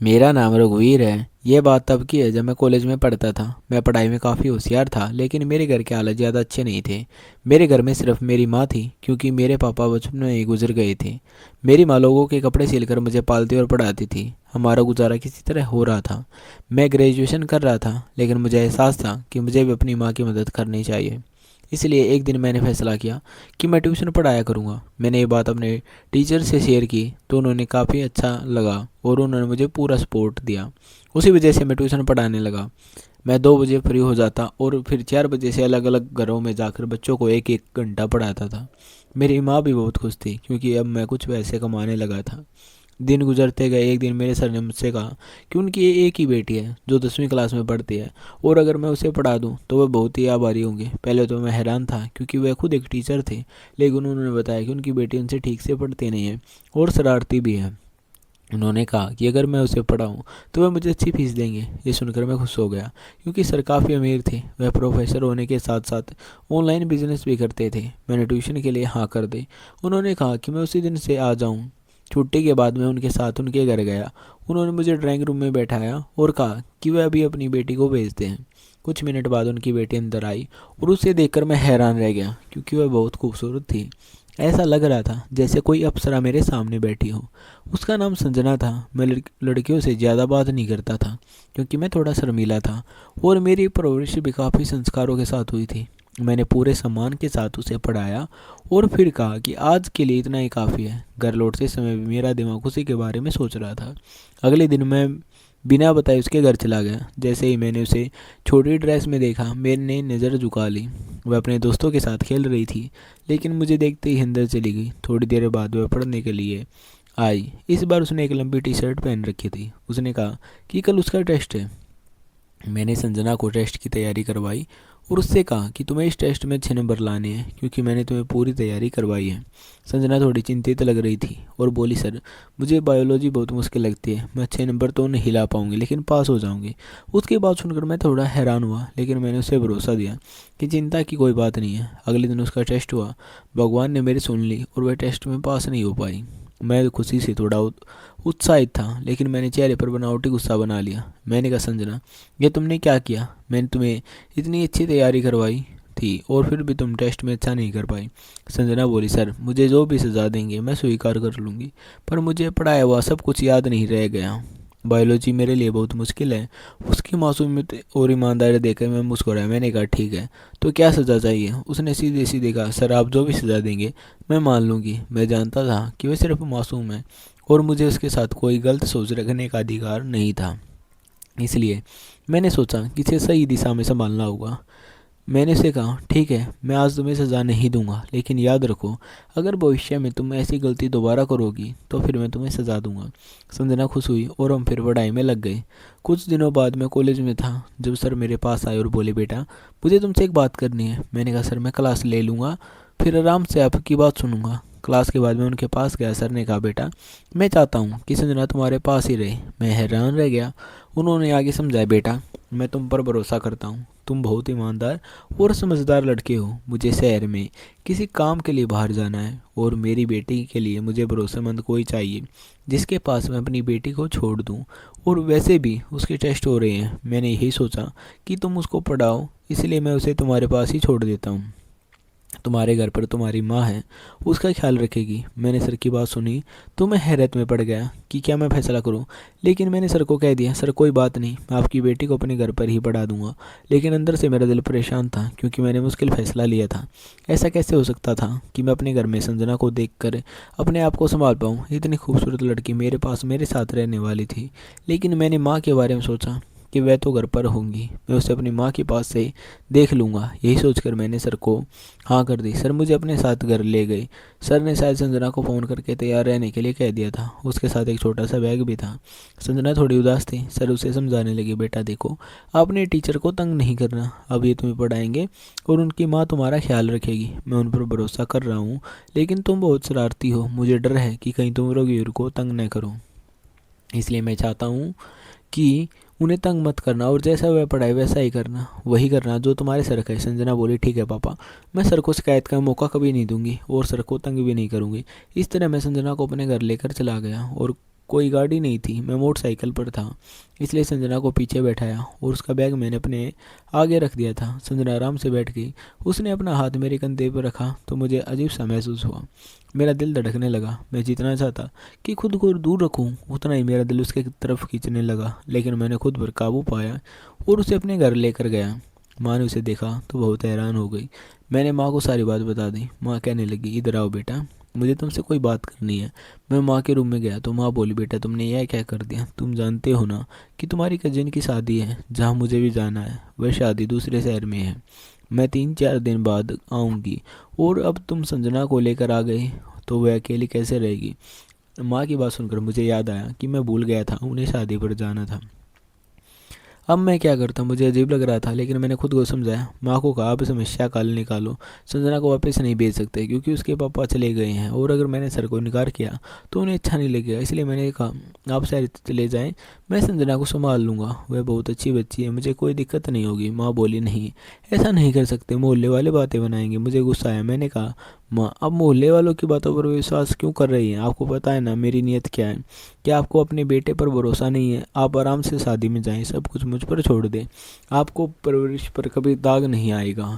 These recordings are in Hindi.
मेरा नाम रघुवीर है। यह बात तब की है जब मैं कॉलेज में पढ़ता था। मैं पढ़ाई में काफ़ी होशियार था, लेकिन मेरे घर के हालात ज़्यादा अच्छे नहीं थे। मेरे घर में सिर्फ मेरी माँ थी, क्योंकि मेरे पापा बचपन में ही गुजर गए थे। मेरी माँ लोगों के कपड़े सिलकर मुझे पालती और पढ़ाती थी। हमारा गुजारा किसी तरह हो रहा था। मैं ग्रेजुएशन कर रहा था, लेकिन मुझे एहसास था कि मुझे भी अपनी माँ की मदद करनी चाहिए। इसलिए एक दिन मैंने फैसला किया कि मैं ट्यूशन पढ़ाया करूँगा। मैंने ये बात अपने टीचर से शेयर की तो उन्होंने काफ़ी अच्छा लगा और उन्होंने मुझे पूरा सपोर्ट दिया। उसी वजह से मैं ट्यूशन पढ़ाने लगा। मैं 2 बजे फ्री हो जाता और फिर 4 बजे से अलग अलग घरों में जाकर बच्चों को एक एक घंटा पढ़ाता था। मेरी माँ भी बहुत खुश थी, क्योंकि अब मैं कुछ पैसे कमाने लगा था। दिन गुजरते गए। एक दिन मेरे सर ने मुझसे कहा कि उनकी एक ही बेटी है जो 10वीं क्लास में पढ़ती है, और अगर मैं उसे पढ़ा दूं तो वह बहुत ही आभारी होंगे। पहले तो मैं हैरान था, क्योंकि वह खुद एक टीचर थे, लेकिन उन्होंने बताया कि उनकी बेटी उनसे ठीक से पढ़ती नहीं है और शरारती भी है। उन्होंने कहा कि अगर मैं उसे पढ़ाऊं तो वह मुझे अच्छी फीस देंगे। ये सुनकर मैं खुश हो गया, क्योंकि सर काफ़ी अमीर थे। वह प्रोफेसर होने के साथ साथ ऑनलाइन बिजनेस भी करते थे। मैंने ट्यूशन के लिए हाँ कर दी। उन्होंने कहा कि मैं उसी दिन से आ जाऊं। छुट्टी के बाद मैं उनके साथ उनके घर गया। उन्होंने मुझे ड्राइंग रूम में बैठाया और कहा कि वह अभी अपनी बेटी को भेजते हैं। कुछ मिनट बाद उनकी बेटी अंदर आई और उसे देखकर मैं हैरान रह गया, क्योंकि वह बहुत खूबसूरत थी। ऐसा लग रहा था जैसे कोई अप्सरा मेरे सामने बैठी हो। उसका नाम संजना था। मैं लड़कियों से ज़्यादा बात नहीं करता था, क्योंकि मैं थोड़ा शर्मीला था, और मेरी परवरिश भी काफ़ी संस्कारों के साथ हुई थी। मैंने पूरे सम्मान के साथ उसे पढ़ाया और फिर कहा कि आज के लिए इतना ही काफ़ी है। घर लौटते समय भी मेरा दिमाग उसी के बारे में सोच रहा था। अगले दिन मैं बिना बताए उसके घर चला गया। जैसे ही मैंने उसे छोटी ड्रेस में देखा, मैंने नज़र झुका ली। वह अपने दोस्तों के साथ खेल रही थी, लेकिन मुझे देखते ही अंदर चली गई। थोड़ी देर बाद वह पढ़ने के लिए आई। इस बार उसने एक लंबी टी शर्ट पहन रखी थी। उसने कहा कि कल उसका टेस्ट है। मैंने संजना को टेस्ट की तैयारी करवाई और उससे कहा कि तुम्हें इस टेस्ट में 6 नंबर लाने हैं, क्योंकि मैंने तुम्हें पूरी तैयारी करवाई है। संजना थोड़ी चिंतित लग रही थी और बोली, सर मुझे बायोलॉजी बहुत मुश्किल लगती है। मैं 6 नंबर तो नहीं ला पाऊंगी, लेकिन पास हो जाऊंगी। उसकी बात सुनकर मैं थोड़ा हैरान हुआ, लेकिन मैंने उसे भरोसा दिया कि चिंता की कोई बात नहीं है। अगले दिन उसका टेस्ट हुआ। भगवान ने मेरी सुन ली और वह टेस्ट में पास नहीं हो पाई। मैं खुशी से थोड़ा उत्साहित था, लेकिन मैंने चेहरे पर बनावटी गुस्सा बना लिया। मैंने कहा, संजना ये तुमने क्या किया? मैंने तुम्हें इतनी अच्छी तैयारी करवाई थी और फिर भी तुम टेस्ट में अच्छा नहीं कर पाई। संजना बोली, सर मुझे जो भी सज़ा देंगे मैं स्वीकार कर लूँगी, पर मुझे पढ़ाया हुआ सब कुछ याद नहीं रह गया। बायोलॉजी मेरे लिए बहुत मुश्किल है। उसकी मासूमियत और ईमानदारी देखकर मैं मुस्कुराया। मैंने कहा, ठीक है, तो क्या सज़ा चाहिए? उसने सीधे सीधे कहा, सर आप जो भी सज़ा देंगे मैं मान लूँगी। मैं जानता था कि वह सिर्फ मासूम है और मुझे उसके साथ कोई गलत सोच रखने का अधिकार नहीं था। इसलिए मैंने सोचा कि इसे सही दिशा में संभालना होगा। मैंने उसे कहा, ठीक है, मैं आज तुम्हें सज़ा नहीं दूंगा, लेकिन याद रखो अगर भविष्य में तुम ऐसी गलती दोबारा करोगी तो फिर मैं तुम्हें सज़ा दूंगा। संजना खुश हुई और हम फिर पढ़ाई में लग गए। कुछ दिनों बाद मैं कॉलेज में था, जब सर मेरे पास आए और बोले, बेटा मुझे तुमसे एक बात करनी है। मैंने कहा, सर मैं क्लास ले लूँगा, फिर आराम से आपकी बात सुनूंगा। क्लास के बाद मैं उनके पास गया। सर ने कहा, बेटा मैं चाहता हूँ कि संजना तुम्हारे पास ही रहे। मैं हैरान रह गया। उन्होंने आगे समझाया, बेटा मैं तुम पर भरोसा करता हूँ। तुम बहुत ईमानदार और समझदार लड़के हो। मुझे शहर में किसी काम के लिए बाहर जाना है, और मेरी बेटी के लिए मुझे भरोसेमंद कोई चाहिए जिसके पास मैं अपनी बेटी को छोड़ दूँ। और वैसे भी उसके टेस्ट हो रहे हैं। मैंने यही सोचा कि तुम उसको पढ़ाओ, इसलिए मैं उसे तुम्हारे पास ही छोड़ देता हूँ। तुम्हारे घर पर तुम्हारी माँ है, उसका ख्याल रखेगी। मैंने सर की बात सुनी तो मैं हैरत में पड़ गया कि क्या मैं फैसला करूं। लेकिन मैंने सर को कह दिया, सर कोई बात नहीं, मैं आपकी बेटी को अपने घर पर ही पढ़ा दूंगा। लेकिन अंदर से मेरा दिल परेशान था, क्योंकि मैंने मुश्किल फैसला लिया था। ऐसा कैसे हो सकता था कि मैं अपने घर में संजना को देखकर अपने आप को संभाल पाऊँ? इतनी खूबसूरत लड़की मेरे पास मेरे साथ रहने वाली थी। लेकिन मैंने माँ के बारे में सोचा कि वह तो घर पर होंगी, मैं उसे अपनी माँ के पास से देख लूँगा। यही सोचकर मैंने सर को हाँ कर दी। सर मुझे अपने साथ घर ले गए। सर ने शायद संजना को फ़ोन करके तैयार रहने के लिए कह दिया था। उसके साथ एक छोटा सा बैग भी था। संजना थोड़ी उदास थी। सर उसे समझाने लगे, बेटा देखो, आपने टीचर को तंग नहीं करना। अब ये तुम्हें पढ़ाएंगे और उनकी माँ तुम्हारा ख्याल रखेगी। मैं उन पर भरोसा कर रहा हूँ, लेकिन तुम बहुत शरारती हो। मुझे डर है कि कहीं तुम रघुवीर को तंग न करो, इसलिए मैं चाहता हूँ कि उन्हें तंग मत करना, और जैसा वह पढ़ाए वैसा ही करना, वही करना जो तुम्हारे सर का है। संजना बोली, ठीक है पापा, मैं सर को शिकायत का मौका कभी नहीं दूंगी और सर को तंग भी नहीं करूंगी। इस तरह मैं संजना को अपने घर लेकर चला गया और कोई गाड़ी नहीं थी, मैं मोटरसाइकिल पर था, इसलिए संजना को पीछे बैठाया और उसका बैग मैंने अपने आगे रख दिया था। संजना आराम से बैठ गई। उसने अपना हाथ मेरे कंधे पर रखा तो मुझे अजीब सा महसूस हुआ। मेरा दिल धड़कने लगा। मैं जितना चाहता कि खुद को दूर रखूं, उतना ही मेरा दिल उसके तरफ खींचने लगा, लेकिन मैंने खुद पर काबू पाया और उसे अपने घर लेकर गया। माँ ने उसे देखा तो बहुत हैरान हो गई। मैंने माँ को सारी बात बता दी। माँ कहने लगी, इधर आओ बेटा, मुझे तुमसे कोई बात करनी है। मैं माँ के रूम में गया तो माँ बोली, बेटा तुमने यह क्या कर दिया? तुम जानते हो ना कि तुम्हारी कजिन की शादी है, जहाँ मुझे भी जाना है। वह शादी दूसरे शहर में है, मैं 3-4 दिन बाद आऊँगी, और अब तुम संजना को लेकर आ गए तो वह अकेली कैसे रहेगी? माँ की बात सुनकर मुझे याद आया कि मैं भूल गया था, उन्हें शादी पर जाना था। अब मैं क्या करता, मुझे अजीब लग रहा था, लेकिन मैंने खुद को समझाया। माँ को कहा, अब समस्या काल निकालो। संजना को वापस नहीं भेज सकते क्योंकि उसके पापा चले गए हैं, और अगर मैंने सर को इनकार किया तो उन्हें अच्छा नहीं लगेगा, इसलिए मैंने कहा आप शहर चले जाएं, मैं संजना को संभाल लूँगा, वह बहुत अच्छी बच्ची है, मुझे कोई दिक्कत नहीं होगी। माँ बोली, नहीं ऐसा नहीं कर सकते, मोहल्ले वाले बातें बनाएंगे। मुझे गुस्सा आया। मैंने कहा, माँ अब मोहल्ले वालों की बातों पर विश्वास क्यों कर रही हैं? आपको पता है ना मेरी नीयत क्या है। क्या आपको अपने बेटे पर भरोसा नहीं है? आप आराम से शादी में जाएं, सब कुछ मुझ पर छोड़ दें, आपको परवरिश पर कभी दाग नहीं आएगा।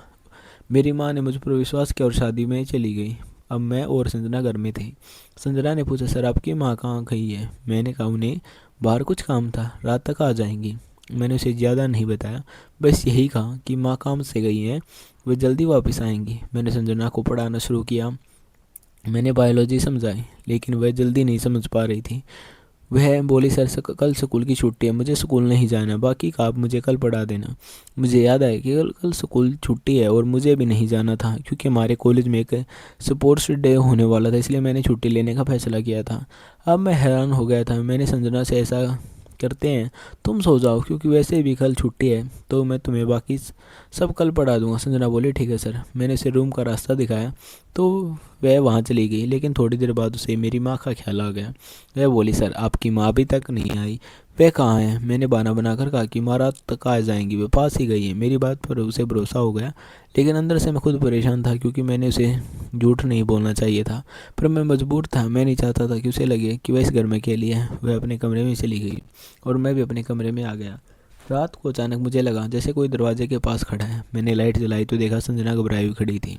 मेरी माँ ने मुझ पर विश्वास किया और शादी में चली गई। अब मैं और संजना घर में थे। संजना ने पूछा, सर आपकी माँ कहाँ गई है? मैंने कहा, उन्हें बाहर कुछ काम था, रात तक आ जाएंगी। मैंने उसे ज़्यादा नहीं बताया, बस यही कहा कि माँ काम से गई हैं, वे जल्दी वापस आएंगी। मैंने संजना को पढ़ाना शुरू किया। मैंने बायोलॉजी समझाई, लेकिन वह जल्दी नहीं समझ पा रही थी। वह बोली, सर कल स्कूल की छुट्टी है, मुझे स्कूल नहीं जाना, बाकी का आप मुझे कल पढ़ा देना। मुझे याद आया कि कल स्कूल छुट्टी है और मुझे भी नहीं जाना था, क्योंकि हमारे कॉलेज में एक स्पोर्ट्स डे होने वाला था, इसलिए मैंने छुट्टी लेने का फैसला किया था। अब मैं हैरान हो गया था। मैंने संजना से, ऐसा करते हैं, तुम सो जाओ, क्योंकि वैसे भी कल छुट्टी है, तो मैं तुम्हें बाकी सब कल पढ़ा दूंगा। संजना बोली, ठीक है सर। मैंने उसे रूम का रास्ता दिखाया तो वह वहाँ चली गई, लेकिन थोड़ी देर बाद उसे मेरी माँ का ख्याल आ गया। वह बोली, सर आपकी माँ अभी तक नहीं आई, वह कहाँ है? मैंने बहाना बनाकर कहा कि माँ रात तक आ जाएंगी, वे पास ही गई है। मेरी बात पर उसे भरोसा हो गया, लेकिन अंदर से मैं खुद परेशान था, क्योंकि मैंने उसे झूठ नहीं बोलना चाहिए था, पर मैं मजबूर था। मैं नहीं चाहता था कि उसे लगे कि वह इस घर में अकेली है। वह अपने कमरे में चली गई और मैं भी अपने कमरे में आ गया। रात को अचानक मुझे लगा जैसे कोई दरवाजे के पास खड़ा है। मैंने लाइट जलाई तो देखा संजना घबराई हुई खड़ी थी।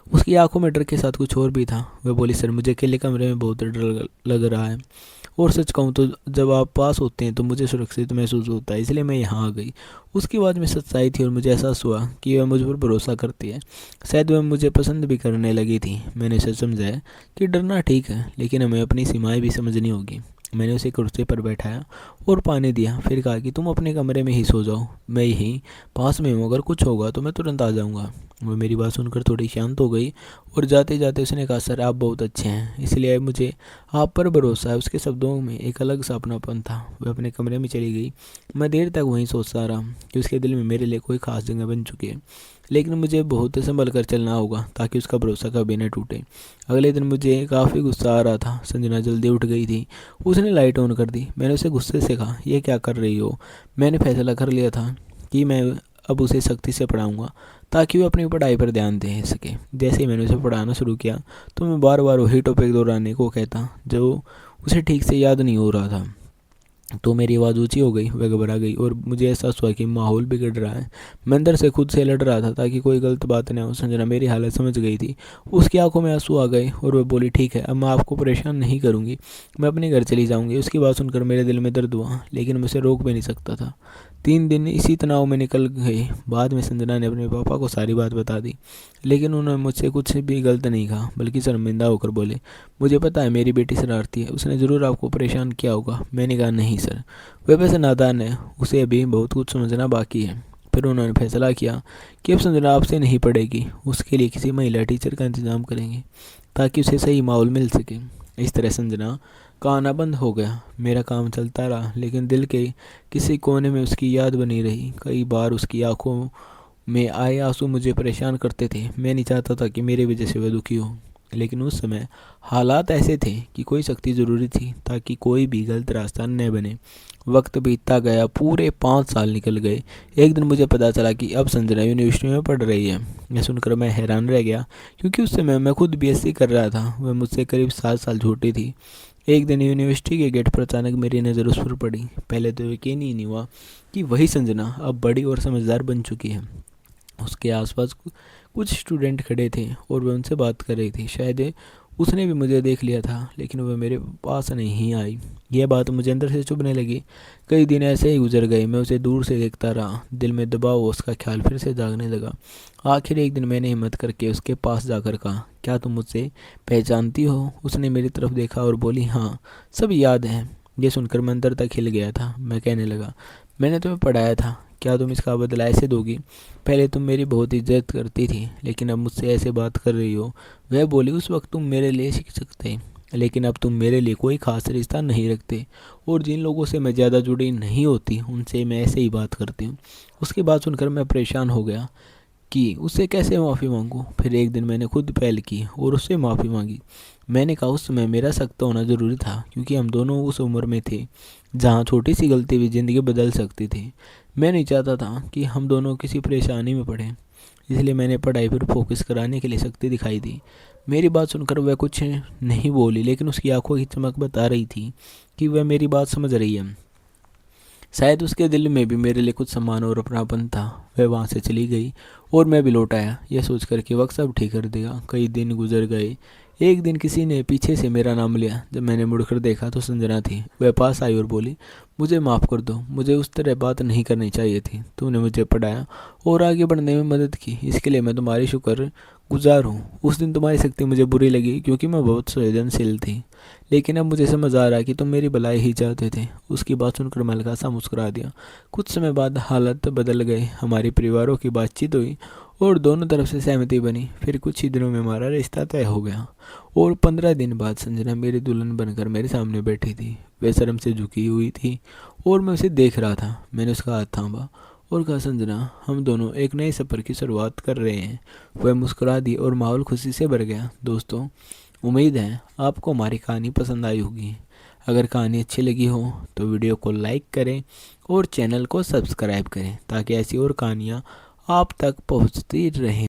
उसकी आंखों में डर के साथ कुछ और भी था। वह बोली, सर मुझे अकेले कमरे में बहुत डर लग रहा है, और सच कहूँ तो जब आप पास होते हैं तो मुझे सुरक्षित महसूस होता है, इसलिए मैं यहाँ आ गई। उसकी आवाज़ में सच्चाई थी और मुझे एहसास हुआ कि वह मुझ पर भरोसा करती है। शायद वह मुझे पसंद भी करने लगी थी। मैंने उसे समझाया कि डरना ठीक है, लेकिन हमें अपनी सीमाएं भी समझनी होगी। मैंने उसे कुर्सी पर बैठाया और पानी दिया, फिर कहा कि तुम अपने कमरे में ही सो जाओ, मैं यहीं पास में हूँ, अगर कुछ होगा तो मैं तुरंत आ जाऊँगा। वह मेरी बात सुनकर थोड़ी शांत हो गई और जाते जाते उसने कहा, सर आप बहुत अच्छे हैं, इसलिए मुझे आप पर भरोसा है। उसके शब्दों में एक अलग सा अपनापन था। वह अपने कमरे में चली गई। मैं देर तक वहीं सोचता रहा कि उसके दिल में मेरे लिए कोई खास जगह बन चुकी है, लेकिन मुझे बहुत संभल कर चलना होगा ताकि उसका भरोसा कभी न टूटे। अगले दिन मुझे काफ़ी गुस्सा आ रहा था। संजना जल्दी उठ गई थी। उसने लाइट ऑन कर दी। मैंने उसे गुस्से से कहा, यह क्या कर रही हो? मैंने फैसला कर लिया था कि मैं अब उसे सख्ती से पढ़ाऊंगा ताकि वो अपनी पढ़ाई पर ध्यान दे सके। जैसे ही मैंने उसे पढ़ाना शुरू किया तो मैं बार बार वही टॉपिक दोहराने को कहता जो उसे ठीक से याद नहीं हो रहा था। तो मेरी आवाज़ ऊंची हो गई। वह घबरा गई और मुझे एहसास हुआ कि माहौल बिगड़ रहा है। मैं अंदर से खुद से लड़ रहा था ताकि कोई गलत बात न हो। संजना मेरी हालत समझ गई थी। उसकी आंखों में आंसू आ गए और वह बोली, ठीक है अब मैं आपको परेशान नहीं करूँगी, मैं अपने घर चली जाऊँगी। उसकी बात सुनकर मेरे दिल में दर्द हुआ, लेकिन मैं उसे रोक भी नहीं सकता था। 3 दिन इसी तनाव में निकल गए। बाद में संजना ने अपने पापा को सारी बात बता दी, लेकिन उन्होंने मुझसे कुछ भी गलत नहीं कहा, बल्कि शर्मिंदा होकर बोले, मुझे पता है मेरी बेटी शरारती है, उसने ज़रूर आपको परेशान किया होगा। मैंने कहा, नहीं सर, वह वैसे नादान है, उसे अभी बहुत कुछ समझना बाकी है। फिर उन्होंने फैसला किया कि अब संजना आपसे नहीं पढ़ेगी, उसके लिए किसी महिला टीचर का इंतज़ाम करेंगे ताकि उसे सही माहौल मिल सके। इस तरह संजना का आना बंद हो गया। मेरा काम चलता रहा, लेकिन दिल के किसी कोने में उसकी याद बनी रही। कई बार उसकी आंखों में आए आंसू मुझे परेशान करते थे। मैं नहीं चाहता था कि मेरी वजह से वह दुखी हो, लेकिन उस समय हालात ऐसे थे कि कोई सख्ती ज़रूरी थी ताकि कोई भी गलत रास्ता न बने। वक्त बीतता गया, पूरे 5 साल निकल गए। एक दिन मुझे पता चला कि अब संजना यूनिवर्सिटी में पढ़ रही है। यह सुनकर मैं हैरान रह गया, क्योंकि उस समय मैं खुद बीएससी कर रहा था। वह मुझसे करीब 7 साल छोटी थी। एक दिन यूनिवर्सिटी के गेट पर अचानक मेरी नज़र उस पर पड़ी। पहले तो यकीन ही नहीं हुआ कि वही संजना अब बड़ी और समझदार बन चुकी है। उसके आसपास कुछ स्टूडेंट खड़े थे और वह उनसे बात कर रही थी। शायद उसने भी मुझे देख लिया था, लेकिन वह मेरे पास नहीं आई। यह बात मुझे अंदर से चुभने लगी। कई दिन ऐसे ही गुजर गए। मैं उसे दूर से देखता रहा, दिल में दबाव उसका ख्याल फिर से जागने लगा। आखिर एक दिन मैंने हिम्मत करके उसके पास जाकर कहा, क्या तुम मुझसे पहचानती हो? उसने मेरी तरफ देखा और बोली, हाँ, सब याद है। ये सुनकर मैं अंदर तक हिल गया था। मैं कहने लगा, मैंने तुम्हें पढ़ाया था, क्या तुम इसका बदला ऐसे दोगी? पहले तुम मेरी बहुत इज्जत करती थी, लेकिन अब मुझसे ऐसे बात कर रही हो। वह बोली, उस वक्त तुम मेरे लिए शिक्षक थे, लेकिन अब तुम मेरे लिए कोई खास रिश्ता नहीं रखते, और जिन लोगों से मैं ज़्यादा जुड़ी नहीं होती उनसे मैं ऐसे ही बात करती हूँ। उसकी बात सुनकर मैं परेशान हो गया कि उससे कैसे माफ़ी मांगूं। फिर एक दिन मैंने खुद पहल की और उससे माफ़ी मांगी। मैंने कहा, उस समय मेरा सख्त होना ज़रूरी था, क्योंकि हम दोनों उस उम्र में थे जहाँ छोटी सी गलती भी ज़िंदगी बदल सकती थी। मैं नहीं चाहता था कि हम दोनों किसी परेशानी में पड़ें, इसलिए मैंने पढ़ाई पर फोकस कराने के लिए सख्ती दिखाई दी। मेरी बात सुनकर वह कुछ नहीं बोली, लेकिन उसकी आंखों की चमक बता रही थी कि वह मेरी बात समझ रही है। शायद उसके दिल में भी मेरे लिए कुछ सम्मान और अपनापन था। वह वहाँ से चली गई और मैं भी लौट आया, यह सोचकर कि वक्त सब ठीक कर देगा। कई दिन गुजर गए। एक दिन किसी ने पीछे से मेरा नाम लिया। जब मैंने मुड़कर देखा तो संजना थी। वह पास आई और बोली, मुझे माफ़ कर दो, मुझे उस तरह बात नहीं करनी चाहिए थी। तूने मुझे पढ़ाया और आगे बढ़ने में मदद की, इसके लिए मैं तुम्हारी शुक्र गुजार हूँ। उस दिन तुम्हारी सख्ती मुझे बुरी लगी, क्योंकि मैं बहुत संवेदनशील थी, लेकिन अब मुझे समझ आ रहा है कि तुम मेरी भलाई ही चाहते थे। उसकी बात सुनकर मैं हल्का सा मुस्कुरा दिया। कुछ समय बाद हालत बदल गए। हमारे परिवारों की बातचीत हुई और दोनों तरफ से सहमति बनी। फिर कुछ ही दिनों में हमारा रिश्ता तय हो गया और 15 दिन बाद संजना मेरी दुल्हन बनकर मेरे सामने बैठी थी। वह शर्म से झुकी हुई थी और मैं उसे देख रहा था। मैंने उसका हाथ थामा और कहा, संजना, हम दोनों एक नए सफ़र की शुरुआत कर रहे हैं। वह मुस्कुरा दी और माहौल खुशी से भर गया। दोस्तों, उम्मीद है आपको हमारी कहानी पसंद आई होगी। अगर कहानी अच्छी लगी हो तो वीडियो को लाइक करें और चैनल को सब्सक्राइब करें, ताकि ऐसी और कहानियाँ आप तक पहुँचती रहें।